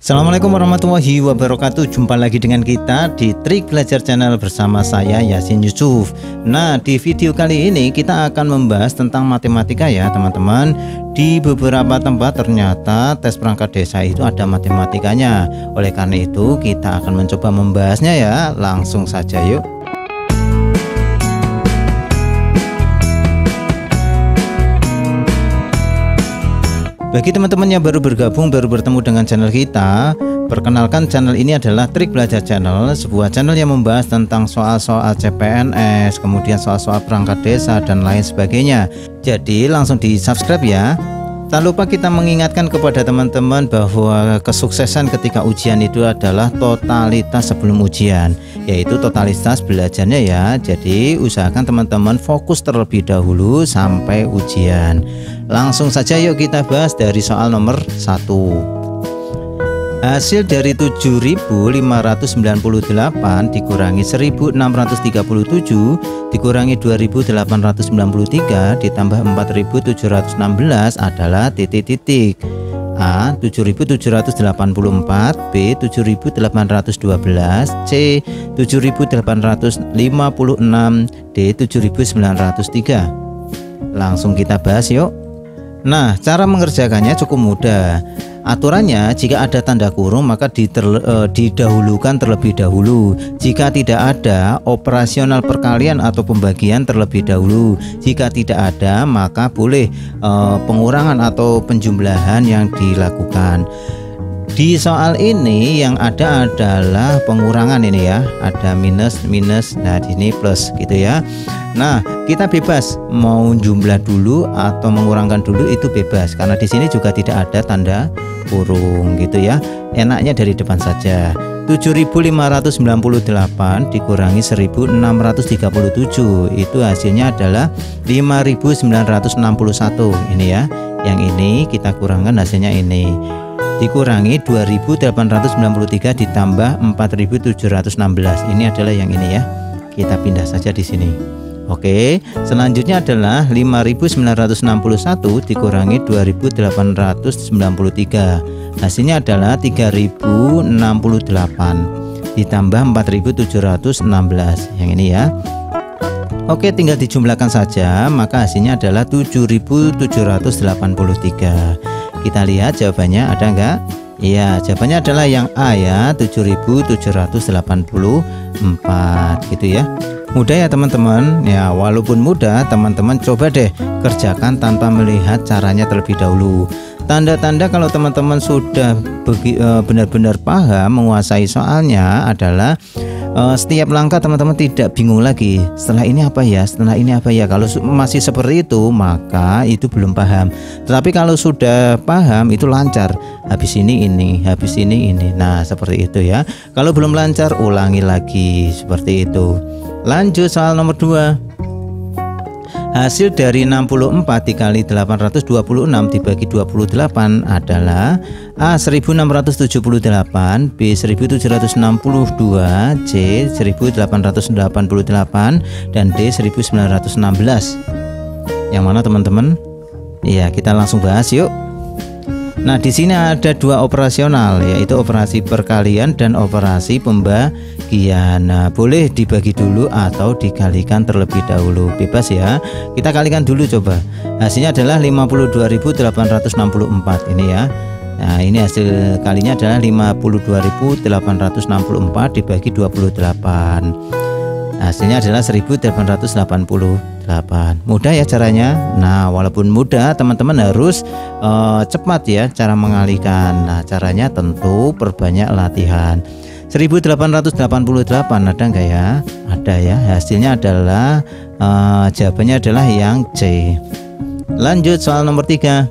Assalamualaikum warahmatullahi wabarakatuh. Jumpa lagi dengan kita di Trik Belajar Channel bersama saya Yasin Yusuf. Nah, di video kali ini kita akan membahas tentang matematika ya teman-teman. Di beberapa tempat ternyata tes perangkat desa itu ada matematikanya. Oleh karena itu kita akan mencoba membahasnya ya. Langsung saja yuk. Bagi teman-teman yang baru bergabung, baru bertemu dengan channel kita, perkenalkan channel ini adalah Trik Belajar Channel, sebuah channel yang membahas tentang soal-soal CPNS, kemudian soal-soal perangkat desa dan lain sebagainya. Jadi langsung di subscribe ya. Tak lupa kita mengingatkan kepada teman-teman bahwa kesuksesan ketika ujian itu adalah totalitas sebelum ujian, yaitu totalitas belajarnya ya. Jadi usahakan teman-teman fokus terlebih dahulu sampai ujian. Langsung saja yuk kita bahas dari soal nomor 1. Hasil dari 7.598 dikurangi 1.637 dikurangi 2.893 ditambah 4.716 adalah titik-titik. A. 7.784, B. 7.812, C. 7.856, D. 7.903. Langsung kita bahas yuk. Nah, cara mengerjakannya cukup mudah. Aturannya jika ada tanda kurung maka didahulukan terlebih dahulu. Jika tidak ada, operasional perkalian atau pembagian terlebih dahulu. Jika tidak ada maka boleh pengurangan atau penjumlahan yang dilakukan. Di soal ini yang ada adalah pengurangan ini ya, ada minus, nah di sini plus gitu ya. Nah, kita bebas mau jumlah dulu atau mengurangkan dulu itu bebas karena di sini juga tidak ada tanda kurung gitu ya. Enaknya dari depan saja. 7.598 dikurangi 1.637 itu hasilnya adalah 5.961 ini ya. Yang ini kita kurangkan hasilnya ini. Dikurangi 2.893 ditambah 4.716. Ini adalah yang ini ya. Kita pindah saja di sini. Oke, selanjutnya adalah 5.961 dikurangi 2.893. Hasilnya adalah 3.068 ditambah 4.716. Yang ini ya. Oke, tinggal dijumlahkan saja, maka hasilnya adalah 7.783. Kita lihat jawabannya ada enggak? Iya, jawabannya adalah yang A ya, 7.784 gitu ya. Mudah ya teman-teman. Ya, walaupun mudah, teman-teman coba deh kerjakan tanpa melihat caranya terlebih dahulu. Tanda-tanda kalau teman-teman sudah benar-benar paham menguasai soalnya adalah setiap langkah teman-teman tidak bingung lagi. Setelah ini apa ya? Setelah ini apa ya? Kalau masih seperti itu maka itu belum paham. Tetapi kalau sudah paham itu lancar. Habis ini, habis ini. Nah, seperti itu ya. Kalau belum lancar ulangi lagi seperti itu. Lanjut soal nomor 2. Hasil dari 64 dikali 826 dibagi 28 adalah A. 1678, B. 1762, C. 1888 dan D. 1916. Yang mana teman-teman? Iya, kita langsung bahas yuk. Nah, di sini ada dua operasional, yaitu operasi perkalian dan operasi pembagian. Nah, boleh dibagi dulu atau dikalikan terlebih dahulu, bebas ya. Kita kalikan dulu coba. Hasilnya adalah 52.864 ini ya. Nah, ini hasil kalinya adalah 52.864 dibagi 28. Hasilnya adalah 1888. Mudah ya caranya. Nah, walaupun mudah, teman-teman harus cepat ya cara mengalihkan. Nah, caranya tentu perbanyak latihan. 1888 ada enggak ya? Ada ya. Hasilnya adalah jawabannya adalah yang C. Lanjut soal nomor 3.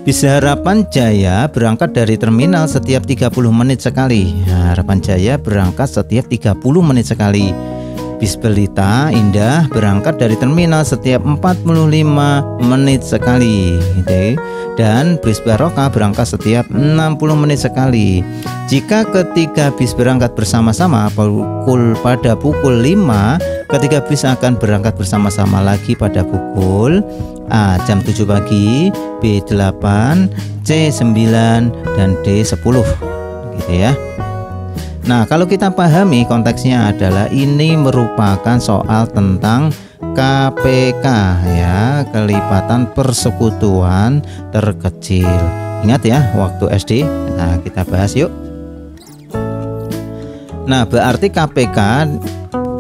Bis Harapan Jaya berangkat dari terminal setiap 30 menit sekali. Nah, Harapan Jaya berangkat setiap 30 menit sekali. bis Pelita Indah berangkat dari terminal setiap 45 menit sekali gitu. Dan bis Barokah berangkat setiap 60 menit sekali. Jika ketiga bis berangkat bersama-sama pada pukul 5, ketiga bis akan berangkat bersama-sama lagi pada pukul A. jam 7 pagi, B. 8, C. 9, dan D. 10 gitu ya. Nah, kalau kita pahami konteksnya adalah ini merupakan soal tentang KPK ya, kelipatan persekutuan terkecil. Ingat ya waktu SD. Nah, kita bahas yuk. Nah, berarti KPK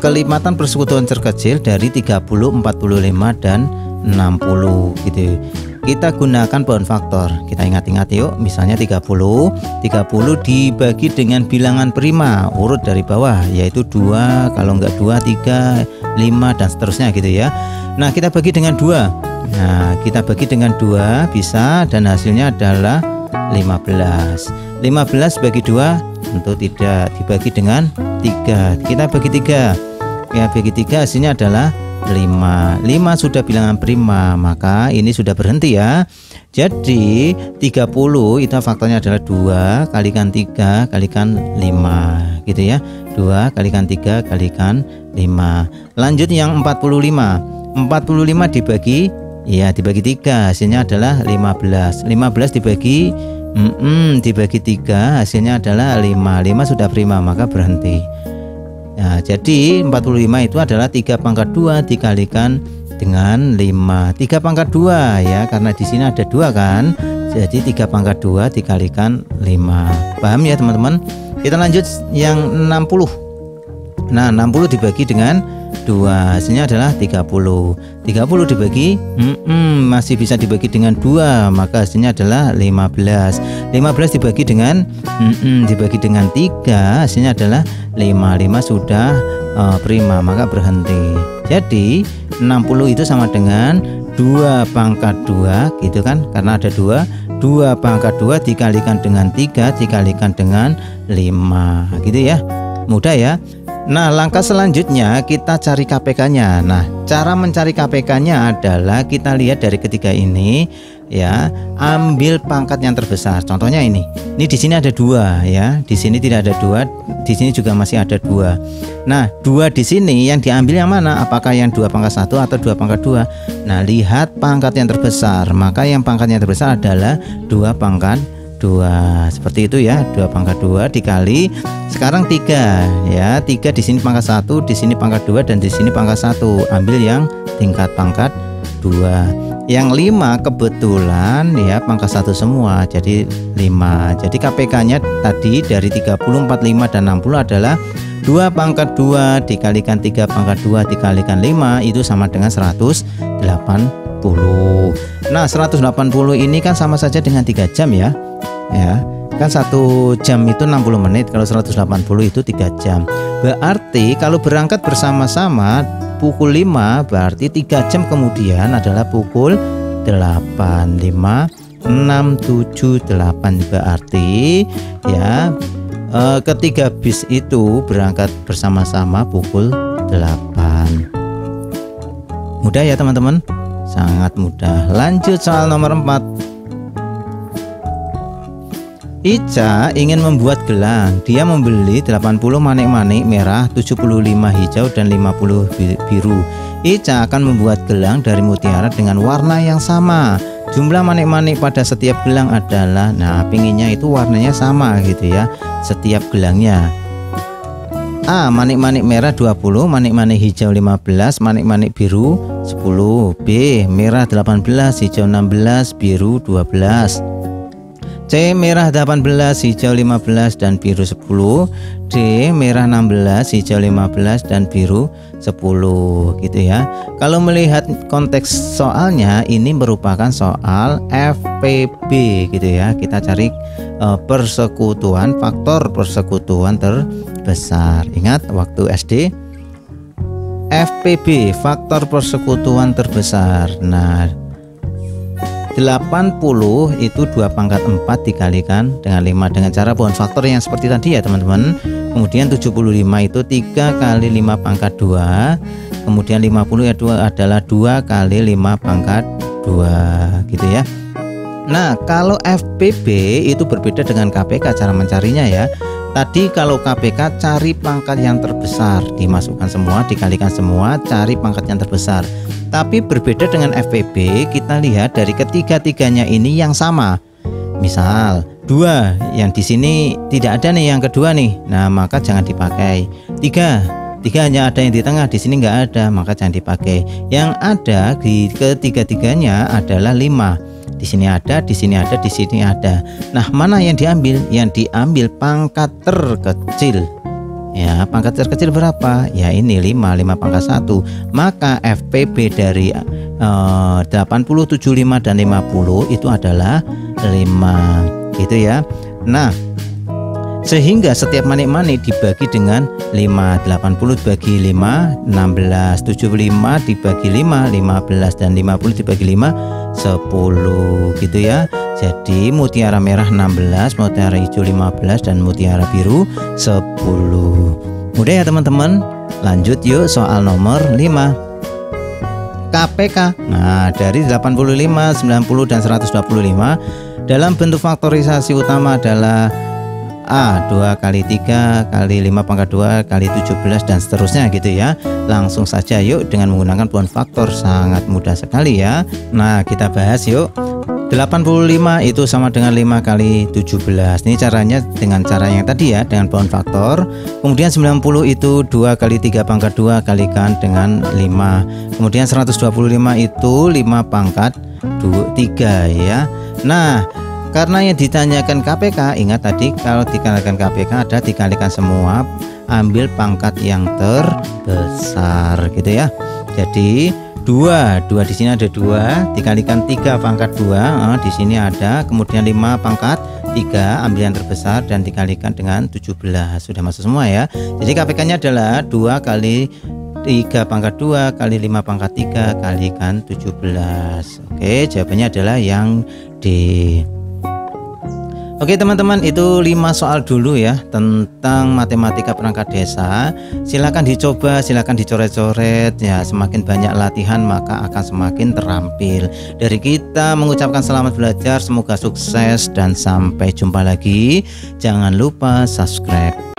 kelipatan persekutuan terkecil dari 30, 45 dan 60 gitu. Kita gunakan bahan faktor. Kita ingat-ingat yuk. Misalnya 30 dibagi dengan bilangan prima urut dari bawah, yaitu 2, kalau enggak 2, 3, 5 dan seterusnya gitu ya. Nah, kita bagi dengan 2. Nah, kita bagi dengan 2 bisa, dan hasilnya adalah 15. 15 bagi 2 tentu tidak, dibagi dengan 3. Kita bagi 3. Ya, bagi 3 hasilnya adalah 5. 5 sudah bilangan prima, maka ini sudah berhenti ya. Jadi 30 itu faktornya adalah 2 kalikan 3 kalikan 5 gitu ya. 2 kalikan 3 kalikan 5. Lanjut yang 45. 45 dibagi 3 hasilnya adalah 15. 15 dibagi 3 hasilnya adalah 5. 5 sudah prima maka berhenti. Nah, jadi 45 itu adalah 3 pangkat 2 dikalikan dengan 5. 3 pangkat 2 ya, karena di sini ada 2 kan. Jadi 3 pangkat 2 dikalikan 5. Paham ya teman-teman? Kita lanjut yang 60. Nah, 60 dibagi dengan 2 hasilnya adalah 30. 30 dibagi masih bisa dibagi dengan 2, maka hasilnya adalah 15. 15 dibagi dengan 3 hasilnya adalah 5. 5 sudah prima maka berhenti. Jadi 60 itu sama dengan 2 pangkat 2 gitu kan, karena ada 2 pangkat 2 dikalikan dengan 3 dikalikan dengan 5 gitu ya. Mudah ya. Nah, langkah selanjutnya kita cari KPK-nya. Nah, cara mencari KPK-nya adalah kita lihat dari ketiga ini ya, ambil pangkat yang terbesar. Contohnya ini di sini ada 2 ya, di sini tidak ada 2, di sini juga masih ada 2. Nah, 2 di sini yang diambil yang mana? Apakah yang 2 pangkat 1 atau 2 pangkat 2? Nah, lihat pangkat yang terbesar, maka yang pangkat yang terbesar adalah 2 pangkat 2. Seperti itu ya, 2 pangkat 2 dikali sekarang 3 ya. 3 di sini pangkat 1, di sini pangkat 2, dan di sini pangkat 1. Ambil yang tingkat pangkat 2. Yang 5 kebetulan ya pangkat 1 semua, jadi 5. Jadi KPK-nya tadi dari 30, 45 dan 60 adalah 2 pangkat 2 dikalikan 3 pangkat 2 dikalikan 5 itu sama dengan 180. Nah, 180 ini kan sama saja dengan 3 jam ya. Ya, kan 1 jam itu 60 menit, kalau 180 itu 3 jam. Berarti kalau berangkat bersama-sama pukul 5, berarti 3 jam kemudian adalah pukul 8. 5, 6, 7, 8. Berarti ya ketiga bis itu berangkat bersama-sama pukul 8. Mudah ya teman-teman? Sangat mudah. Lanjut soal nomor 4. Ica ingin membuat gelang. Dia membeli 80 manik-manik merah, 75 hijau, dan 50 biru. Ica akan membuat gelang dari mutiara dengan warna yang sama. Jumlah manik-manik pada setiap gelang adalah, nah pinginnya itu warnanya sama gitu ya, setiap gelangnya. A. Manik-manik merah 20, manik-manik hijau 15, manik-manik biru 10. B. Merah 18, hijau 16, biru 12. C. Merah 18, hijau 15, dan biru 10. D. Merah 16, hijau 15, dan biru 10 gitu ya. Kalau melihat konteks soalnya, ini merupakan soal FPB gitu ya. Kita cari persekutuan, faktor persekutuan terbesar. Ingat waktu SD, FPB, faktor persekutuan terbesar. Nah, 80 itu 2 pangkat 4 dikalikan dengan 5 dengan cara bonus faktor yang seperti tadi ya teman-teman. Kemudian 75 itu 3 kali 5 pangkat 2. Kemudian 50 itu adalah 2 kali 5 pangkat 2 gitu ya. Nah kalau FPB itu berbeda dengan KPK cara mencarinya ya. Tadi kalau KPK cari pangkat yang terbesar, dimasukkan semua, dikalikan semua, cari pangkat yang terbesar. Tapi berbeda dengan FPB, kita lihat dari ketiga-tiganya ini yang sama. Misal 2 yang di sini tidak ada nih yang kedua nih. Nah, maka jangan dipakai. 3 hanya ada yang di tengah, di sini nggak ada, maka jangan dipakai. Yang ada di ketiga-tiganya adalah 5. Di sini ada, di sini ada, di sini ada. Nah, mana yang diambil? Yang diambil pangkat terkecil. Ya, pangkat terkecil berapa? Ya ini 5 pangkat 1. Maka FPB dari 80, 75 dan 50 itu adalah 5 gitu ya. Nah, sehingga setiap manik-manik dibagi dengan 5. 80 dibagi 5, 16. 75 dibagi 5, 15. Dan 50 dibagi 5, 10 gitu ya. Jadi mutiara merah 16, mutiara hijau 15, dan mutiara biru 10. Mudah ya teman-teman. Lanjut yuk soal nomor 5. KPK. Nah, dari 85, 90 dan 125 dalam bentuk faktorisasi utama adalah A 2 kali 3 kali 5 pangkat 2 kali 17 dan seterusnya gitu ya. Langsung saja yuk dengan menggunakan bonus faktor, sangat mudah sekali ya. Nah kita bahas yuk. 85 itu sama dengan 5 kali 17. Ini caranya dengan cara yang tadi ya, dengan bonus faktor. Kemudian 90 itu 2 kali 3 pangkat 2 kalikan dengan 5. Kemudian 125 itu 5 pangkat 3 ya. Nah karena yang ditanyakan KPK, ingat tadi kalau dikalikan KPK ada dikalikan semua, ambil pangkat yang terbesar gitu ya. Jadi 2 di sini ada 2 dikalikan 3 pangkat 2, di sini ada, kemudian 5 pangkat 3 ambil yang terbesar dan dikalikan dengan 17. Sudah masuk semua ya. Jadi KPK-nya adalah 2 kali 3 pangkat 2 kali 5 pangkat 3 kalikan 17. Oke, jawabannya adalah yang D. Oke teman-teman, itu 5 soal dulu ya tentang matematika perangkat desa. Silakan dicoba, silakan dicoret-coret ya. Semakin banyak latihan maka akan semakin terampil. Dari kita mengucapkan selamat belajar, semoga sukses dan sampai jumpa lagi. Jangan lupa subscribe.